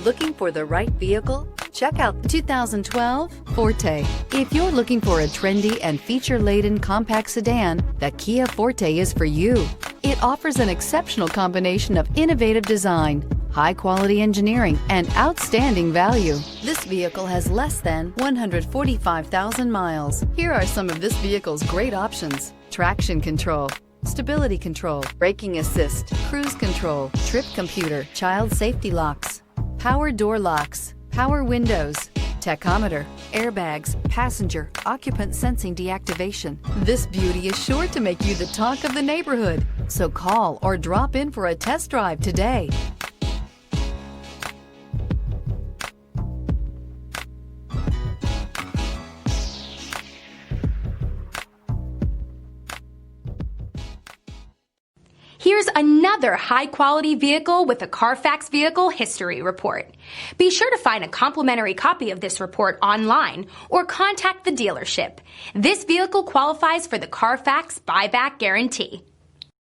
Looking for the right vehicle? Check out the 2012 Forte. If you're looking for a trendy and feature-laden compact sedan, the Kia Forte is for you. It offers an exceptional combination of innovative design, high-quality engineering, and outstanding value. This vehicle has less than 145,000 miles. Here are some of this vehicle's great options: traction control, stability control, braking assist, cruise control, trip computer, child safety locks, power door locks, power windows, tachometer, airbags, passenger, occupant sensing deactivation. This beauty is sure to make you the talk of the neighborhood. So call or drop in for a test drive today. Here's another high-quality vehicle with a Carfax Vehicle History Report. Be sure to find a complimentary copy of this report online or contact the dealership. This vehicle qualifies for the Carfax Buyback Guarantee.